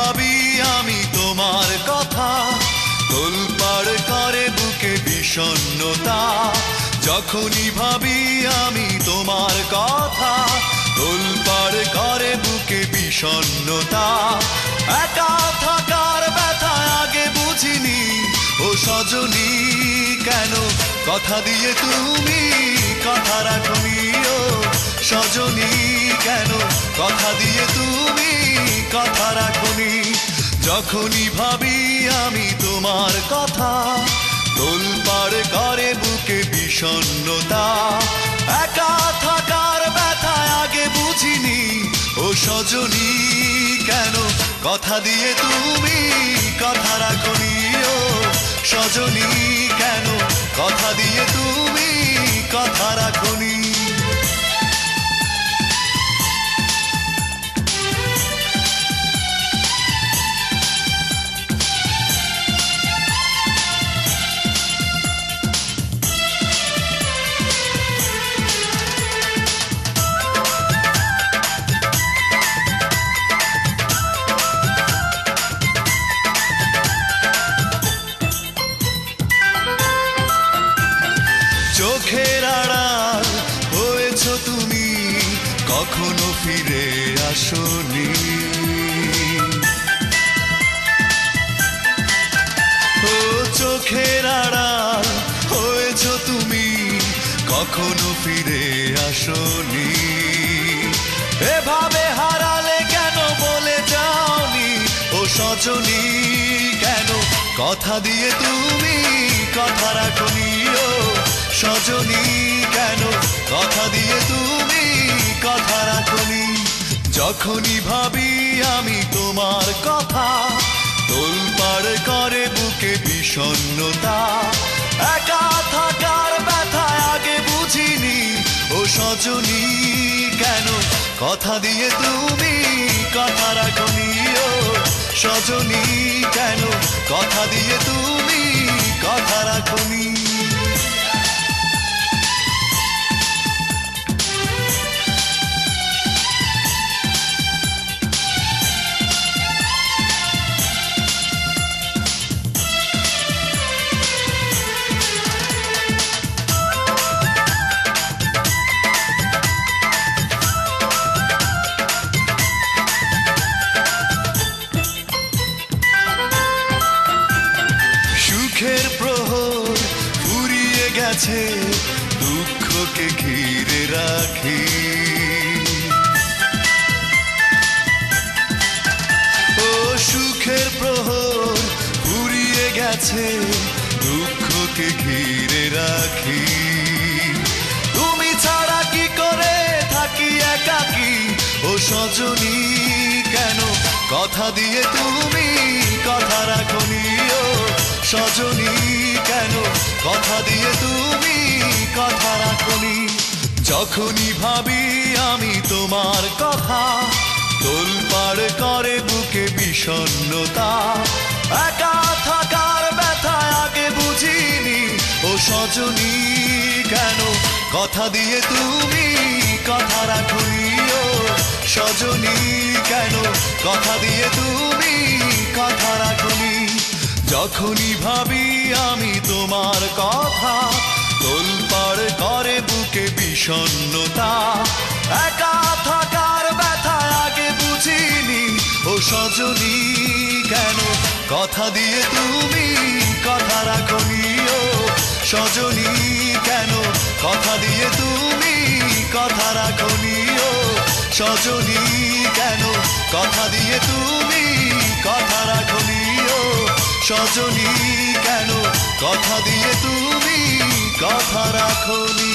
ভাবি আমি তোমার কথা, তোলপাড় করে বুকে বিষণ্ণতা। যখনই ভাবি আমি তোমার কথা, তোলপাড় করে বুকে বিষণ্ণতা। একা থাকার ব্যথা আগে বুঝিনি, ও সজনী কেন কথা দিয়ে তুমি কথা রাখনি। ও সজনী কেন কথা দিয়ে তুমি কথা রাখনি। যখনই ভাবি আমি তোমার কথা, তোলপাড় করে বুকে বিষণ্ণতা। একা থাকার ব্যথা আগে বুঝিনি, ও সজনী কেন কথা দিয়ে তুমি কথা রাখনি। ও সজনী কেন কথা দিয়ে তুমি কথা রাখনি। চোখের আড়াল হয়েছ তুমি, কখনো ফিরে আসনি। ও চোখের আড়াল হয়েছ তুমি, কখনো ফিরে আসনি। এভাবে হারালে কেন বলে যাওনি, ও সজনী কেন কথা দিয়ে তুমি কথা রাখনি। ও সজনী কেন কথা দিয়ে তুমি কথা রাখনি। যখনই ভাবি আমি তোমার কথা, তোলপাড় করে বুকে বিষণ্ণতা। একা থাকার ব্যথা আগে বুঝিনি, ও সজনী কেন কথা দিয়ে তুমি কথা রাখনি। ও সজনী কেন কথা দিয়ে তুমি কথা রাখনি। সুখের প্রহর ফুরিয়ে গেছে, দুঃখকে ঘিরে রাখি। ও সুখের প্রহর ফুরিয়ে গেছে, দুঃখকে ঘিরে রাখি। তুমি ছাড়া কি করে থাকি একাকী, ও সজনী কেন কথা দিয়ে তুমি কথা রাখনি। ও সজনী কেন কথা দিয়ে তুমি কথা রাখনি। যখনই ভাবি আমি তোমার কথা, তোলপাড় করে বুকে বিষণ্ণতা। একা থাকার ব্যথা আগে বুঝিনি, ও সজনী কেন কথা দিয়ে তুমি কথা রাখনি। ও সজনী কেন কথা দিয়ে তুমি কথা রাখনি। যখনই ভাবি আমি তোমার কথা, তোলপাড় করে বুকে বিষণ্ণতা। একা থাকার ব্যথা আগে বুঝিনি, ও সজনী কেন কথা দিয়ে তুমি কথা রাখনি। ও সজনী কেন কথা দিয়ে তুমি কথা রাখনি। ও সজনী কেন কথা দিয়ে তুমি কথা রাখনি। ও সজনী কেন কথা দিয়ে তুমি কথা রাখনি।